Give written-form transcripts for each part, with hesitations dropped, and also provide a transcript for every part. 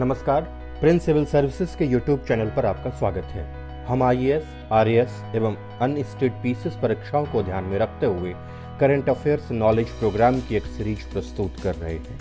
नमस्कार, Prince civil services के YouTube channel पर आपका स्वागत है। हम आईएएस, आरएएस एवं अन्य स्टेट पीसीएस परीक्षाओं को ध्यान में रखते हुए करंट अफेयर्स नॉलेज प्रोग्राम की एक सीरीज प्रस्तुत कर रहे हैं।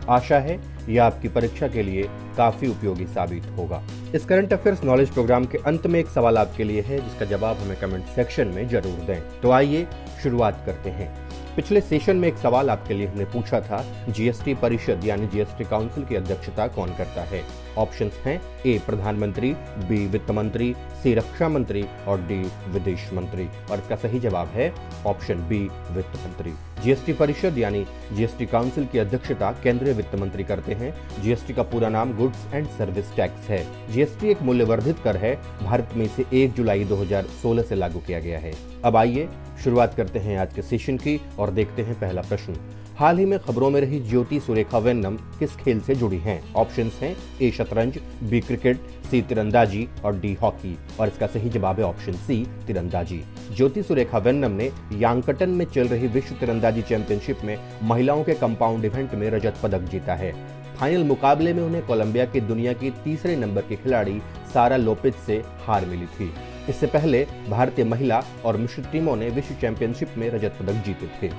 आशा है यह आपकी परीक्षा के लिए काफी उपयोगी साबित होगा। इस करंट अफेयर्स नॉलेज प्रोग्राम के अंत में एक सवाल आपके लिए है जिसका जवाब हमें कमेंट सेक्शन में जरूर दें। तो आइए शुरुआत करते हैं। पिछले सेशन में एक सवाल आपके लिए हमने पूछा था, जीएसटी परिषद यानी जीएसटी काउंसिल की अध्यक्षता कौन करता है। ऑप्शंस हैं ए प्रधानमंत्री, बी वित्त मंत्री, सी रक्षा मंत्री और डी विदेश मंत्री। और इसका सही जवाब है ऑप्शन बी वित्त मंत्री। जीएसटी परिषद यानी जीएसटी काउंसिल की अध्यक्षता केंद्रीय वित्त मंत्री करते हैं। जीएसटी का पूरा नाम गुड्स एंड सर्विस टैक्स है। जीएसटी एक मूल्यवर्धित कर है। भारत में इसे 1 जुलाई 2016 से लागू किया गया है। अब आइए शुरुआत करते हैं आज के सेशन की और देखते हैं पहला प्रश्न। हाल ही में खबरों में रही ज्योति सुरेखा वेन्नम किस खेल से जुड़ी हैं। ऑप्शंस हैं ए शतरंज, बी क्रिकेट, सी तीरंदाजी और डी हॉकी। और इसका सही जवाब है ऑप्शन सी तीरंदाजी। ज्योति सुरेखा वेन्नम ने यांकटन में चल रही विश्व तीरंदाजी चैंपियनशिप में महिलाओं के कंपाउंड इवेंट में रजत पदक जीता है। फाइनल मुकाबले में उन्हें कोलंबिया की दुनिया की तीसरे नंबर की खिलाड़ी सारा लोपेज से हार मिली थी। इससे पहले भारतीय महिला और मिश्रित टीमों ने विश्व चैंपियनशिप में रजत पदक जीते थे।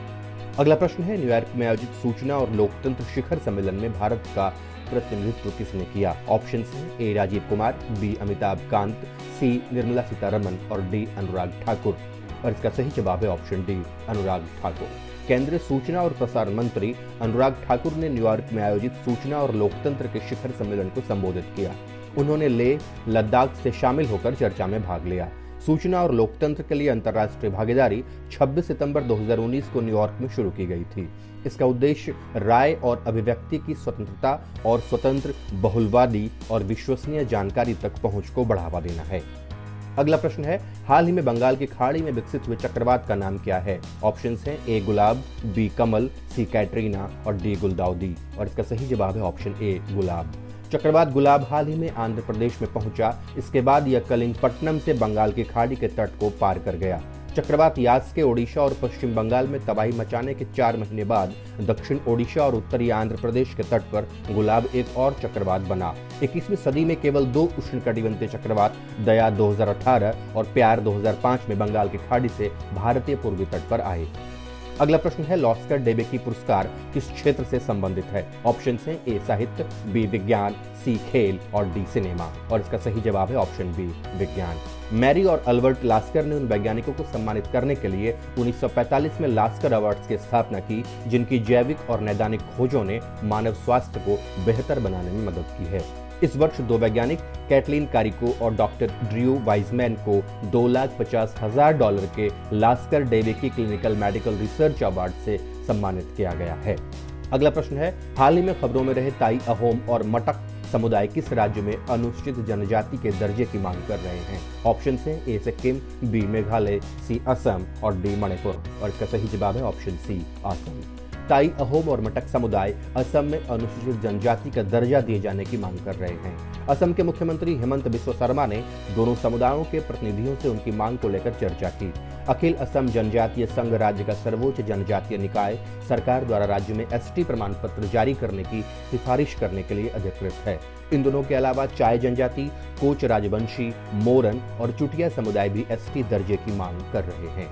अगला प्रश्न है, न्यूयॉर्क में आयोजित सूचना और लोकतंत्र शिखर सम्मेलन में भारत का प्रतिनिधित्व किसने किया। ऑप्शंस हैं ए राजीव कुमार, बी अमिताभ कांत, सी निर्मला सीतारमण और डी अनुराग ठाकुर। और इसका सही जवाब है ऑप्शन डी अनुराग ठाकुर। केंद्रीय सूचना और प्रसारण मंत्री अनुराग ठाकुर ने न्यूयॉर्क में आयोजित सूचना और लोकतंत्र के शिखर सम्मेलन को संबोधित किया। उन्होंने लेह लद्दाख से शामिल होकर चर्चा में भाग लिया। सूचना और लोकतंत्र के लिए अंतर्राष्ट्रीय भागीदारी 26 सितंबर 2019 को न्यूयॉर्क में शुरू की गई थी। इसका उद्देश्य राय और अभिव्यक्ति की स्वतंत्रता और स्वतंत्र, बहुलवादी और विश्वसनीय जानकारी तक पहुंच को बढ़ावा देना है। अगला प्रश्न है, हाल ही में बंगाल की खाड़ी में विकसित हुए चक्रवात का नाम क्या है। ऑप्शंस हैं ए गुलाब, बी कमल, सी कैटरीना और डी गुलदाउदी। और इसका सही जवाब है ऑप्शन ए गुलाब। चक्रवात गुलाब हाल ही में आंध्र प्रदेश में पहुंचा। इसके बाद यह कलिंगपट्टनम से बंगाल की खाड़ी के तट को पार कर गया। चक्रवात यास के ओडिशा और पश्चिम बंगाल में तबाही मचाने के 4 महीने बाद दक्षिण ओडिशा और उत्तरी आंध्र प्रदेश के तट पर गुलाब एक और चक्रवात बना। 21वीं सदी में केवल 2 उष्णकटिबंधीय चक्रवात दया 2018 और प्यार 2005 में बंगाल की खाड़ी से भारतीय पूर्वी तट पर आए। अगला प्रश्न है, ऑस्कर डेबेकी पुरस्कार किस क्षेत्र से संबंधित है। ऑप्शंस हैं ए साहित्य, बी विज्ञान, सी खेल और डी सिनेमा। और इसका सही जवाब है ऑप्शन बी विज्ञान। मैरी और अल्बर्ट लास्कर ने उन वैज्ञानिकों को सम्मानित करने के लिए 1945 में लास्कर अवार्ड्स की स्थापना की जिनकी जैविक और नैदानिक खोजों ने मानव स्वास्थ्य को बेहतर बनाने में मदद की है। इस वर्ष 2 वैज्ञानिक कैटलीन कारिको और डॉक्टर ड्रू वाइजमैन को $250,000 के Lasker DeBakey clinical medical research award से सम्मानित किया गया है। अगला प्रश्न है, हाल ही में खबरों में रहे ताई, अहोम और मटक समुदाय किस राज्य में अनुसूचित जनजाति के दर्जे की मांग कर रहे हैं। ऑप्शन हैं ए सिक्किम, बी मेघालय, सी असम और डी मणिपुर। और इसका सही जवाब है ऑप्शन सी असम। ताई, अहोम और मटक समुदाय असम में अनुसूचित जनजाति का दर्जा दिए जाने की मांग कर रहे हैं। असम के मुख्यमंत्री हेमंत बिस्वा शर्मा ने दोनों समुदायों के प्रतिनिधियों से उनकी मांग को लेकर चर्चा की। अखिल असम जनजातीय संघ राज्य का सर्वोच्च जनजातीय निकाय सरकार द्वारा राज्य में एसटी प्रमाण पत्र जारी करने की सिफारिश करने के लिए अधिकृत है। इन दोनों के अलावा चाय जनजाति, कोच राजवंशी, मोरन और चुटिया समुदाय भी एसटी दर्जे की मांग कर रहे हैं।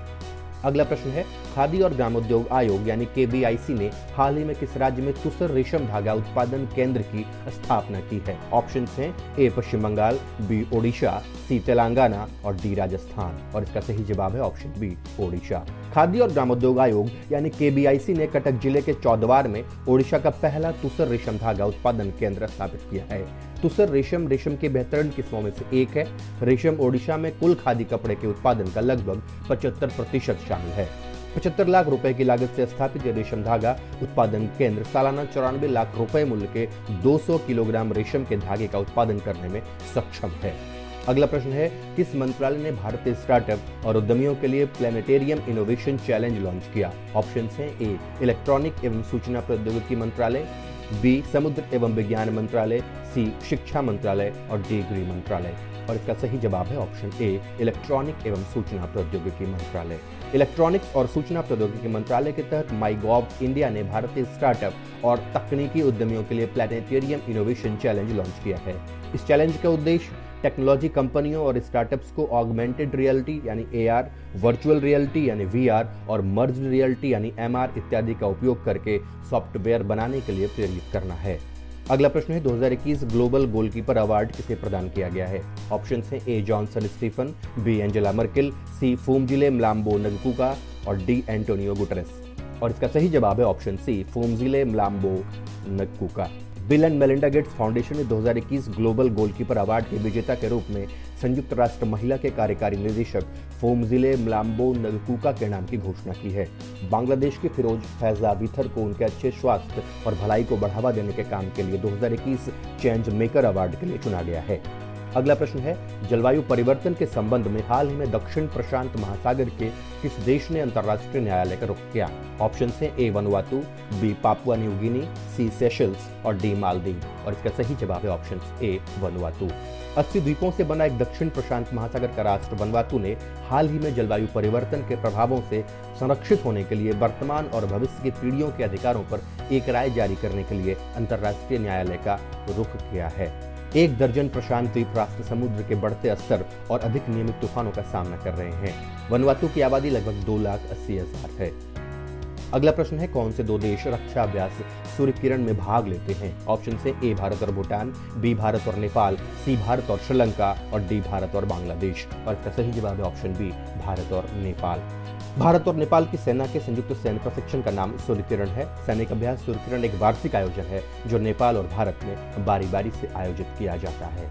अगला प्रश्न है, खादी और ग्रामोद्योग आयोग यानी केबीआईसी ने हाल ही में किस राज्य में तुसर रेशम धागा उत्पादन केंद्र की स्थापना की है। ऑप्शंस हैं ए पश्चिम बंगाल, बी ओडिशा, सी तेलंगाना और डी राजस्थान। और इसका सही जवाब है ऑप्शन बी ओडिशा। खादी और ग्रामोद्योग आयोग यानी केबीआईसी ने कटक जिले के चौद्वार में ओडिशा का पहला तुसर रेशम धागा उत्पादन केंद्र स्थापित किया है। तुसर रेशम की बेहतरीन किस्मों में से एक है। रेशम ओडिशा में कुल खादी कपड़े के उत्पादन का लगभग 75% शामिल है। 75 लाख रुपए की लागत से स्थापित रेशम धागा उत्पादन केंद्र सालाना 94 लाख रुपए मूल्य के 200 किलोग्राम रेशम के धागे का उत्पादन करने में सक्षम है। अगला प्रश्न है, किस मंत्रालय ने भारतीय स्टार्टअप और उद्यमियों के लिए प्लेनेटेरियम इनोवेशन चैलेंज लॉन्च किया। ऑप्शंस हैं ए इलेक्ट्रॉनिक एवं सूचना प्रौद्योगिकी मंत्रालय, बी समुद्र एवं विज्ञान मंत्रालय, सी शिक्षा मंत्रालय और डी गृह मंत्रालय। और इसका सही जवाब है ऑप्शन ए इलेक्ट्रॉनिक एवं सूचना प्रौद्योगिकी मंत्रालय। इलेक्ट्रॉनिक्स और सूचना प्रौद्योगिकी मंत्रालय के तहत माईगॉव इंडिया ने भारतीय स्टार्टअप और तकनीकी उद्यमियों के लिए प्लैनेटेरियम इनोवेशन चैलेंज लॉन्च किया है। इस चैलेंज का उद्देश्य टेक्नोलॉजी कंपनियों और स्टार्टअप्स को ऑगमेंटेड रियलिटी यानी AR, वर्चुअल रियलिटी यानी VR और मर्ज्ड रियलिटी यानी MR इत्यादि का उपयोग करके सॉफ्टवेयर बनाने के लिए प्रेरित करना है। अगला प्रश्न है 2021 ग्लोबल गोलकीपर अवार्ड किसे प्रदान किया गया है? ऑप्शन है A Johnson Stephen, B Angela Merkel, C Phumzile Mlambo Ngcuka और डी एंटोनियो गुटेरेस। और इसका सही जवाब है option C Phumzile Mlambo Ngcuka. Bill and Melinda Gates Foundation ने 2021 ग्लोबल गोलकीपर अवार्ड के विजेता के रूप में संयुक्त राष्ट्र महिला के कार्यकारी निदेशक फूमजिले म्लाम्बो नगकुका के नाम की घोषणा की है। बांग्लादेश के फिरोज फैजा विथर को उनके अच्छे स्वास्थ्य और भलाई को बढ़ावा देने के काम के लिए 2021 चेंज मेकर अवार्ड के लिए चुना गया है। अगला प्रश्न है जलवायु परिवर्तन के संबंध में हाल ही में दक्षिण प्रशांत महासागर के किस देश ने अंतर्राष्ट्रीय न्यायालय का रुख किया? ऑप्शन है A Vanuatu, B Papua New Guinea, C Seychelles और डी मालदीव। और इसका सही जवाब है ऑप्शन ए वनुआतु। 80 द्वीपों से बना एक दक्षिण प्रशांत महासागर का राष्ट्र वनुआतु ने हाल ही में जलवायु परिवर्तन के प्रभावों से संरक्षित होने के लिए वर्तमान और भविष्य की पीढ़ियों के अधिकारों पर एक राय जारी करने के लिए अंतर्राष्ट्रीय न्यायालय का रुख किया है। 1 दर्जन प्रशांत द्वीप राष्ट्र समुद्र के बढ़ते स्तर और अधिक नियमित तूफानों का सामना कर रहे हैं। वनुआतु की आबादी लगभग 2,80,000 है। अगला प्रश्न है कौन से 2 देश रक्षा अभ्यास सूर्य किरण में भाग लेते हैं? ऑप्शन से ए भारत और भूटान, बी भारत और नेपाल, सी भारत और श्रीलंका और डी भारत और बांग्लादेश। और इसका सही जवाब है ऑप्शन बी भारत और नेपाल। भारत और नेपाल की सेना के संयुक्त सैन्य प्रशिक्षण का नाम सूर्य किरण है। सैनिक अभ्यास सूर्य किरण एक वार्षिक आयोजन है जो नेपाल और भारत में बारी बारी से आयोजित किया जाता है।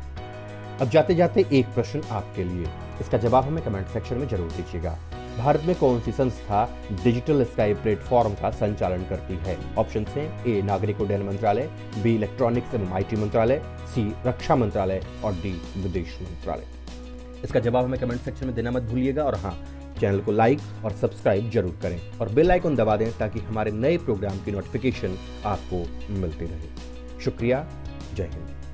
अब जाते जाते एक प्रश्न आपके लिए, इसका जवाब हमें कमेंट सेक्शन में जरूर दीजिएगा। भारत में कौन सी संस्था डिजिटल स्काई प्लेटफॉर्म का संचालन करती है? ऑप्शन है ए नागरिक उड्डयन मंत्रालय, बी इलेक्ट्रॉनिक्स एवं IT मंत्रालय, सी रक्षा मंत्रालय और डी विदेश मंत्रालय। इसका जवाब हमें कमेंट सेक्शन में देना मत भूलिएगा। और हाँ, चैनल को लाइक और सब्सक्राइब जरूर करें और बेल आइकन दबा दें ताकि हमारे नए प्रोग्राम की नोटिफिकेशन आपको मिलती रहे। शुक्रिया। जय हिंद।